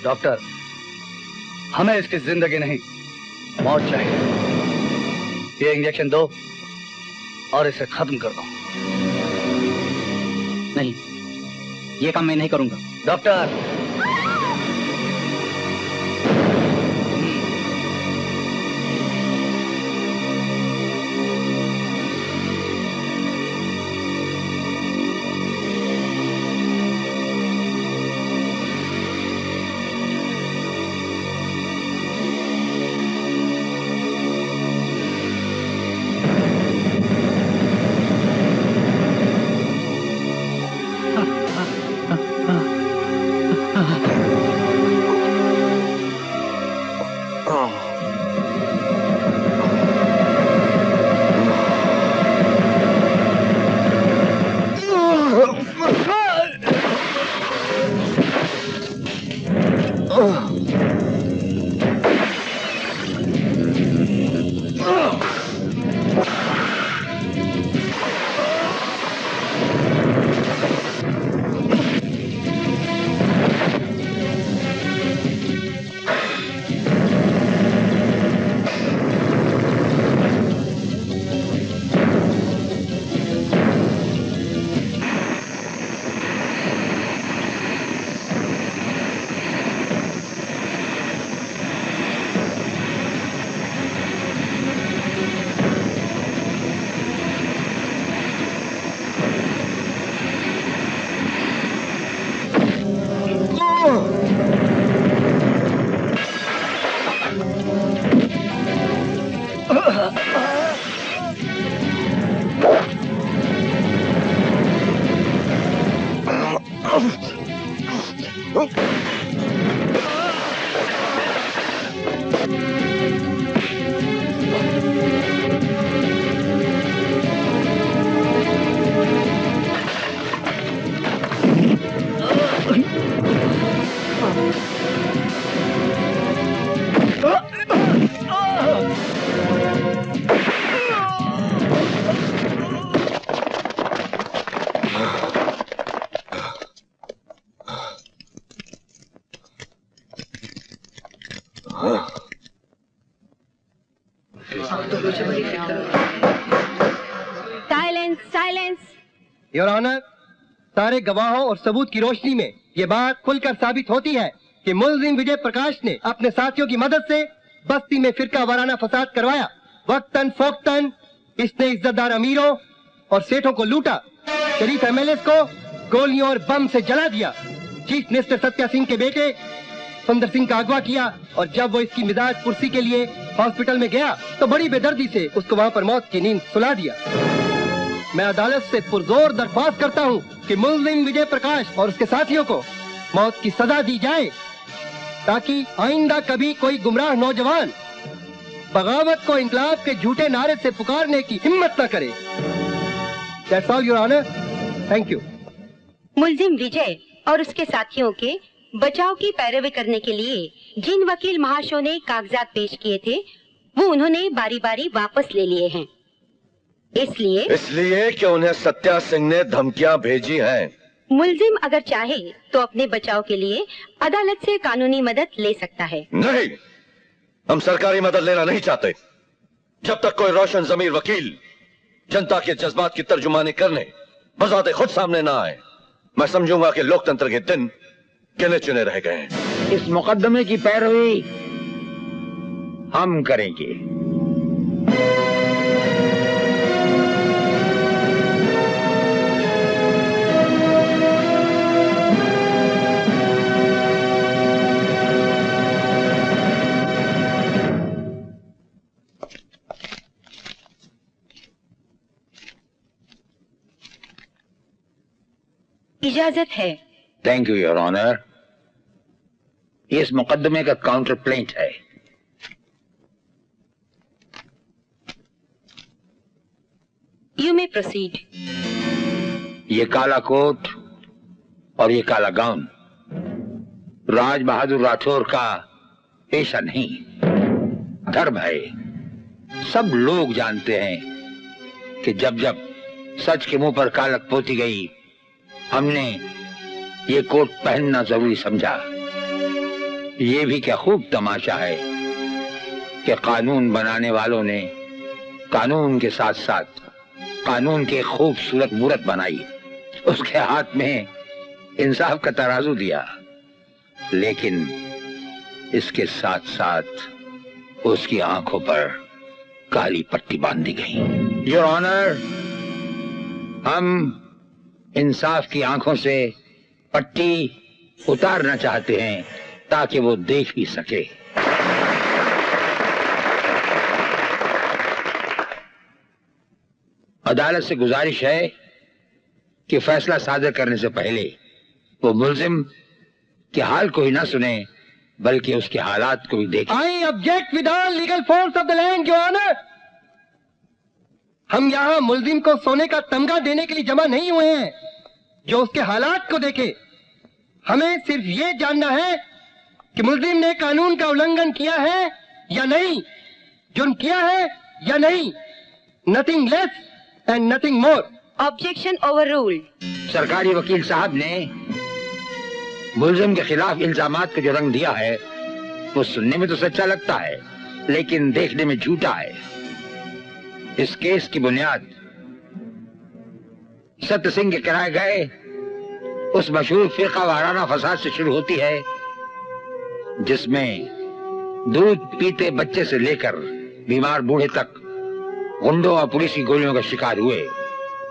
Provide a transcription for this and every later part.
Doctor, हमें इसकी जिंदगी नहीं मौत चाहिए। ये इंजेक्शन दो और इसे खत्म कर दो। नहीं, ये काम मैं नहीं करूंगा। Doctor, silence, silence. Your honour, सारे गवाहों और सबूत की रोशनी में ये बात खुलकर साबित होती है कि मुलजिम विजय प्रकाश ने अपने साथियों की मदद से बस्ती में फिरका वाराना फसाद करवाया। वक्तन फोक्तन इसने इज्जतदार अमीरों और सेठों को लूटा, शरीफ एमएलए को गोलियों और बम से जला दिया, चीफ मिनिस्टर सत्या सिंह के बेटे सुंदर सिंह का अगवा किया, और जब वो इसकी मिजाज कुर्सी के लिए हॉस्पिटल में गया तो बड़ी बेदर्दी से उसको वहाँ पर मौत की नींद सुला दिया। मैं अदालत से पुरजोर दरख्वास्त करता हूँ कि मुलजिम विजय प्रकाश और उसके साथियों को मौत की सजा दी जाए, ताकि आइंदा कभी कोई गुमराह नौजवान बगावत को इंकलाब के झूठे नारे से पुकारने की हिम्मत न करे। That's all, Your Honor. Thank you. मुलजिम विजय और उसके साथियों के बचाव की पैरवी करने के लिए जिन वकील महाशयों ने कागजात पेश किए थे, वो उन्होंने बारी बारी वापस ले लिए हैं। इसलिए कि उन्हें सत्या सिंह ने धमकियां भेजी हैं। मुलजिम अगर चाहे तो अपने बचाव के लिए अदालत से कानूनी मदद ले सकता है। नहीं, हम सरकारी मदद लेना नहीं चाहते। जब तक कोई रोशन ज़मीर वकील जनता के जज्बात की तर्जुमानी करने बजाते खुद सामने ना आए, मैं समझूंगा कि लोकतंत्र के दिन गिने चुने रह गए हैं। इस मुकदमे की पैरवी हम करेंगे। इजाजत है। Thank you your honour. इस मुकदमे का काउंटर प्लेंट है। You may proceed. ये काला कोट और ये काला गाउन राज बहादुर राठौर का पेशा नहीं, धर्म है। सब लोग जानते हैं कि जब जब सच के मुंह पर कालक पोती गई, हमने ये कोट पहनना जरूरी समझा। ये भी क्या खूब तमाशा है कि कानून बनाने वालों ने कानून के साथ साथ कानून की खूबसूरत मूरत बनाई, उसके हाथ में इंसाफ का तराजू दिया, लेकिन इसके साथ साथ उसकी आंखों पर काली पट्टी बांध दी गई। योर ऑनर, हम इंसाफ की आंखों से पट्टी उतारना चाहते हैं ताकि वो देख भी सके। अदालत से गुजारिश है कि फैसला सादर करने से पहले वो मुल्जिम के हाल को ही ना सुने बल्कि उसके हालात को भी देखे। I object with all legal force of the land, your honour. हम यहाँ मुल्जिम को सोने का तमगा देने के लिए जमा नहीं हुए हैं जो उसके हालात को देखे। हमें सिर्फ ये जानना है कि मुल्जिम ने कानून का उल्लंघन किया है या नहीं, जुर्म किया है या नहीं। Nothing less and nothing more. Objection overruled. सरकारी वकील साहब ने मुल्जिम के खिलाफ इल्जामात को जो रंग दिया है वो सुनने में तो सच्चा लगता है लेकिन देखने में झूठा है। इस केस की बुनियाद सत्य सिंह के कराए गए उस मशहूर फिरका वाराना फसाद से शुरू होती है जिसमें दूध पीते बच्चे से लेकर बीमार बूढ़े तक गुंडों और पुलिस की गोलियों का शिकार हुए।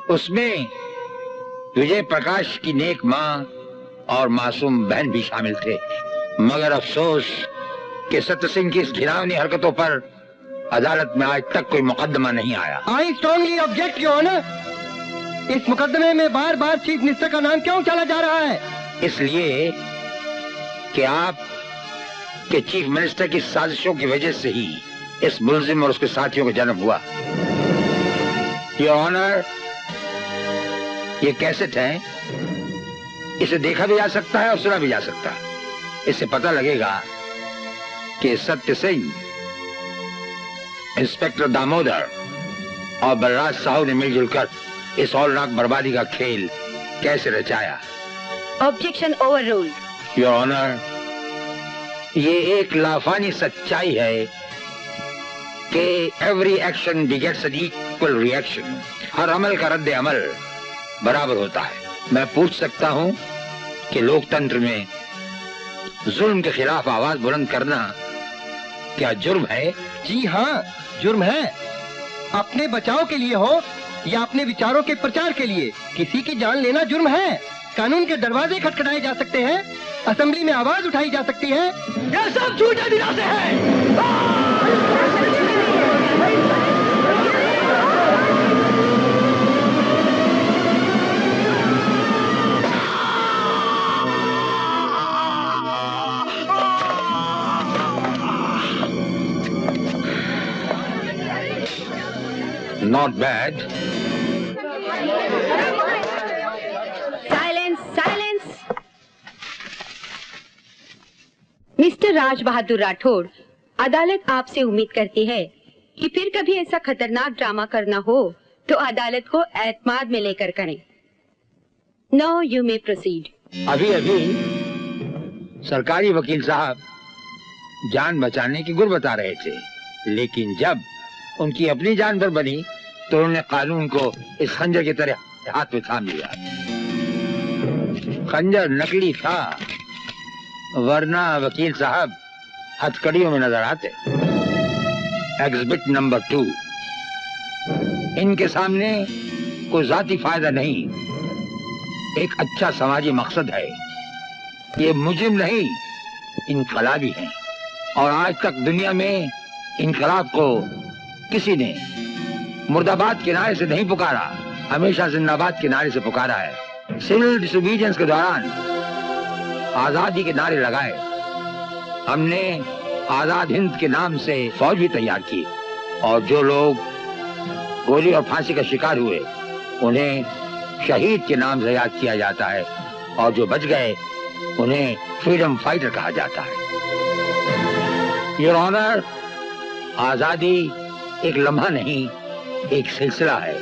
उसमें विजय प्रकाश की नेक मां और मासूम बहन भी शामिल थे, मगर अफसोस कि सत्य सिंह की इस घिनौनी हरकतों पर अदालत में आज तक कोई मुकदमा नहीं आया। I strongly object your honour. इस मुकदमे में बार बार चीफ मिनिस्टर का नाम क्यों चला जा रहा है? इसलिए कि आप के चीफ मिनिस्टर की साजिशों की वजह से ही इस मुल्जिम और उसके साथियों का जन्म हुआ। योर ऑनर, ये कैसेट है, इसे देखा भी जा सकता है और सुना भी जा सकता है। इससे पता लगेगा कि सत्य सिंह, इंस्पेक्टर दामोदर और बलराज साहू ने मिलजुल कर इस औलनाक बर्बादी का खेल कैसे रचाया। Objection overruled. योर ऑनर, ये एक लाफानी सच्चाई है कि every action begets an equal reaction. हर अमल का रद्द अमल बराबर होता है। मैं पूछ सकता हूं कि लोकतंत्र में जुल्म के खिलाफ आवाज बुलंद करना क्या जुर्म है? जी हाँ, जुर्म है। अपने बचाव के लिए हो या अपने विचारों के प्रचार के लिए, किसी की जान लेना जुर्म है। कानून के दरवाजे खटखटाए जा सकते हैं, असेंबली में आवाज उठाई जा सकती है। ये सब झूठे दिलासे हैं। Not bad. Silence, silence. Mister Raj Bahadur Rathore, अदालत आपसे उम्मीद करती है कि फिर कभी ऐसा खतरनाक ड्रामा करना हो तो अदालत को एतमाद में लेकर करें। Now you may proceed. अभी अभी सरकारी वकील साहब जान बचाने की गुर बता रहे थे, लेकिन जब उनकी अपनी जान पर बनी तो उन्होंने कानून को इस खंजर की तरह हाथ में थाम लिया। खंजर नकली था, वरना वकील साहब हथकड़ियों में नजर आते। एग्जिबिट नंबर 2, इनके सामने कोई जाती फायदा नहीं, एक अच्छा समाजी मकसद है। ये मुजिम नहीं, इनकलाबी हैं, और आज तक दुनिया में इनकलाब को किसी ने मुर्दाबाद के नारे से नहीं पुकारा, हमेशा जिंदाबाद के नारे से पुकारा है। सिविल डिसोबीडियंस के दौरान आजादी के नारे लगाए, हमने आजाद हिंद के नाम से फौज भी तैयार की, और जो लोग गोली और फांसी का शिकार हुए उन्हें शहीद के नाम से याद किया जाता है, और जो बच गए उन्हें फ्रीडम फाइटर कहा जाता है। योर ऑनर, आजादी एक लम्हा नहीं, एक सिलसिला है,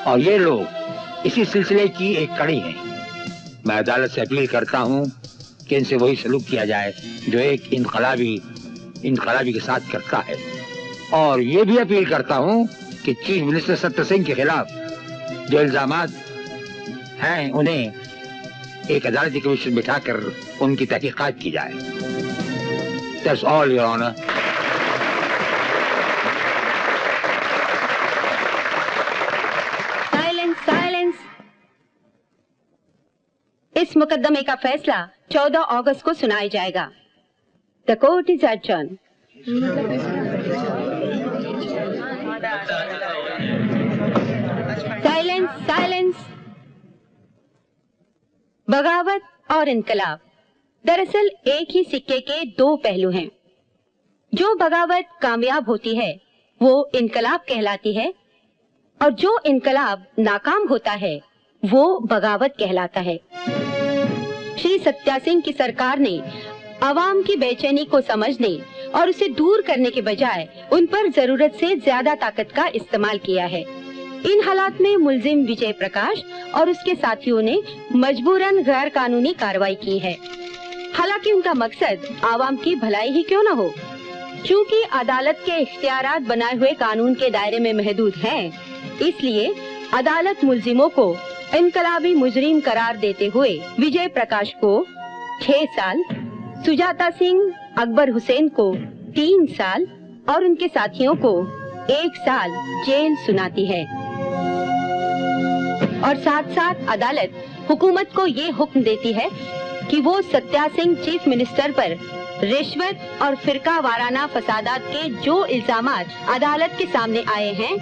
और ये लोग इसी सिलसिले की एक कड़ी हैं। मैं अदालत से अपील करता हूं कि इनसे वही सलूक किया जाए जो एक इनकलाबी के साथ करता है। और ये भी अपील करता हूँ कि चीफ मिनिस्टर सत्य सिंह के खिलाफ जो इल्जामात हैं उन्हें एक अदालती कमीशन बिठाकर उनकी तहकीकात की जाए। That's all, Your Honor. Silence. इस मुकदमे का फैसला 14 अगस्त को सुनाया जाएगा। The court is adjourned. Silence. बगावत और इनकलाब दरअसल एक ही सिक्के के दो पहलू हैं। जो बगावत कामयाब होती है वो इनकलाब कहलाती है, और जो इनकलाब नाकाम होता है वो बगावत कहलाता है। श्री सत्या सिंह की सरकार ने आवाम की बेचैनी को समझने और उसे दूर करने के बजाय उन पर जरूरत से ज्यादा ताकत का इस्तेमाल किया है। इन हालात में मुलजिम विजय प्रकाश और उसके साथियों ने मजबूरन गैर कानूनी कार्रवाई की है। हालांकि उनका मकसद आवाम की भलाई ही क्यों न हो, चूँकि अदालत के इख्तियारात बनाए हुए कानून के दायरे में महदूद हैं, इसलिए अदालत मुलजिमों को इनकलाबी मुजरिम करार देते हुए विजय प्रकाश को 6 साल, सुजाता सिंह अकबर हुसैन को 3 साल और उनके साथियों को 1 साल जेल सुनाती है। और साथ साथ अदालत हुकूमत को ये हुक्म देती है कि वो सत्या सिंह चीफ मिनिस्टर पर रिश्वत और फिरका वाराना फसादात के जो इल्जामात अदालत के सामने आए हैं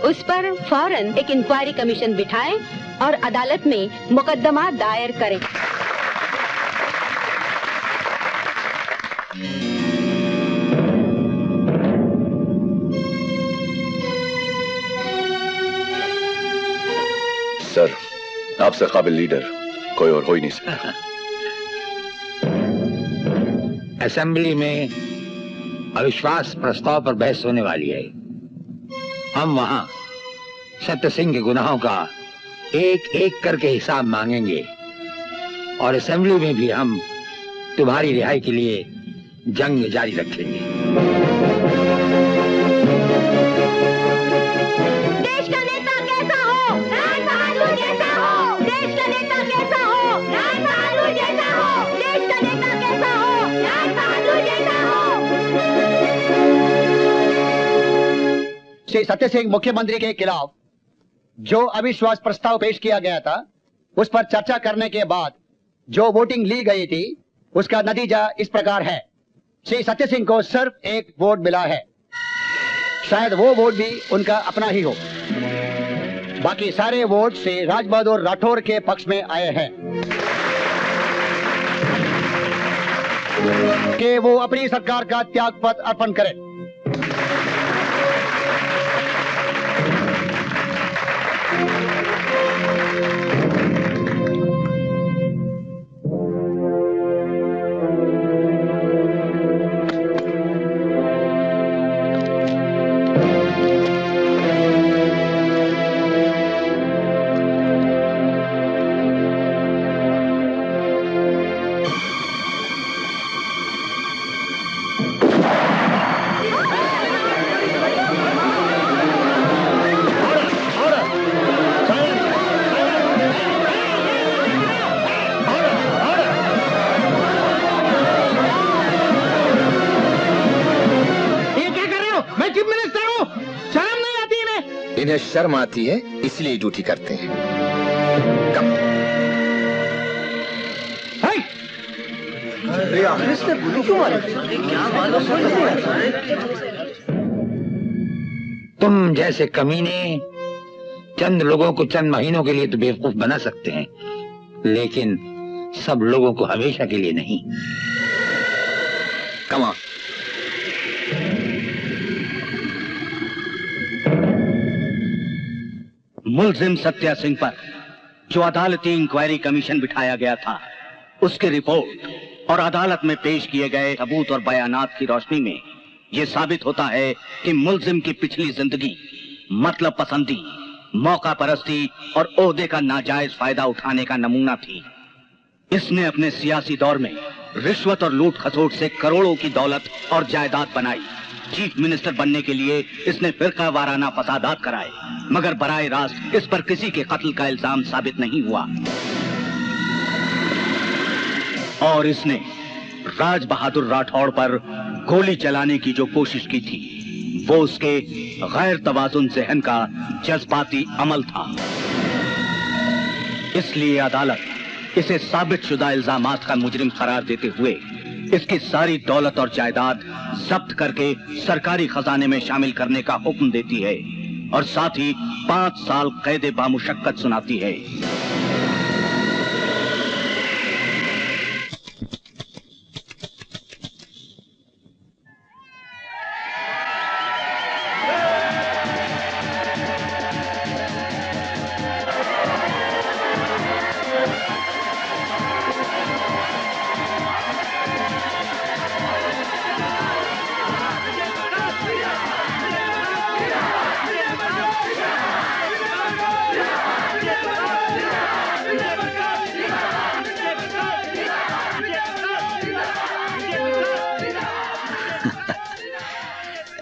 उस पर फौरन एक इंक्वायरी कमीशन बिठाएं और अदालत में मुकदमा दायर करें। सर, आपसे काबिल लीडर कोई और हो ही नहीं सकता। असेंबली में अविश्वास प्रस्ताव पर बहस होने वाली है। हम वहां सत्य सिंह के गुनाहों का एक एक करके हिसाब मांगेंगे और असेंबली में भी हम तुम्हारी रिहाई के लिए जंग जारी रखेंगे। देश का नेता कैसा हो, राज बहादुर जैसा हो। देश का नेता कैसा हो, राज बहादुर जैसा हो। देश का नेता कैसा हो, राज बहादुर जैसा हो। श्री सत्य सिंह मुख्यमंत्री के खिलाफ जो अविश्वास प्रस्ताव पेश किया गया था उस पर चर्चा करने के बाद जो वोटिंग ली गई थी उसका नतीजा इस प्रकार है। श्री सत्य सिंह को सिर्फ 1 वोट मिला है। शायद वो वोट भी उनका अपना ही हो। बाकी सारे वोट से राज बहादुर राठौर के पक्ष में आए हैं कि वो अपनी सरकार का त्यागपत्र अर्पण करें। इन्हें शर्म आती है इसलिए ड्यूटी करते हैं। तुम जैसे कमीने चंद लोगों को चंद महीनों के लिए तो बेवकूफ बना सकते हैं, लेकिन सब लोगों को हमेशा के लिए नहीं। Come on. मुलजिम सत्या सिंह पर जो अदालती इंक्वायरी कमीशन बिठाया गया था उसकी रिपोर्ट और अदालत में पेश किए गए सबूत और बयानात की रोशनी में यह साबित होता है कि मुलजिम की पिछली जिंदगी मतलब पसंदी, मौका परस्ती और ओहदे का नाजायज फायदा उठाने का नमूना थी। इसने अपने सियासी दौर में रिश्वत और लूट खसोट से करोड़ों की दौलत और जायदाद बनाई। चीफ मिनिस्टर बनने के लिए इसने फिरका वाराना फसादात कराए, मगर बराए रास्त इस पर किसी के कत्ल का इल्जाम साबित नहीं हुआ। और इसने राज बहादुर राठौड़ पर गोली चलाने की जो कोशिश की थी, वो उसके गैर तवाजुन ज़हन का जज्बाती अमल था। इसलिए अदालत इसे साबित शुदा इल्जामात का मुजरिम करार देते हुए इसकी सारी दौलत और जायदाद जब्त करके सरकारी खजाने में शामिल करने का हुक्म देती है और साथ ही 5 साल कैद बामुशक्कत सुनाती है।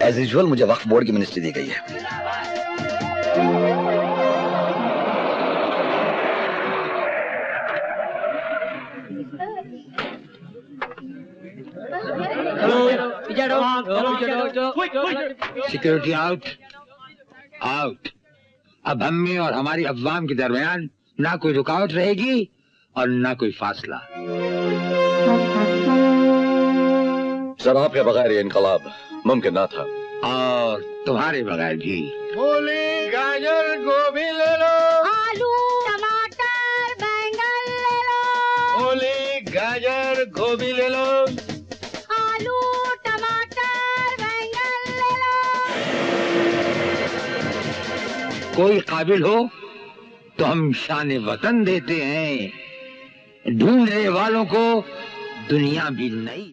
एज यूजुअल मुझे वक्फ बोर्ड की मिनिस्ट्री दी गई है। Security out out. अब हम में और हमारी अवाम के दरमियान ना कोई रुकावट रहेगी और ना कोई फासला। सर, आपके बगैर ये इनकलाब मुमकिन ना था। और तुम्हारे बगैर भी। मूली, गाजर, गोभी ले लो। आलू, टमाटर, बैंगन ले लो। मूली, गाजर, गोभी ले लो। आलू, टमाटर, बैंगन ले लो। कोई काबिल हो तो हम शान वतन देते हैं, ढूंढने वालों को दुनिया भी नहीं।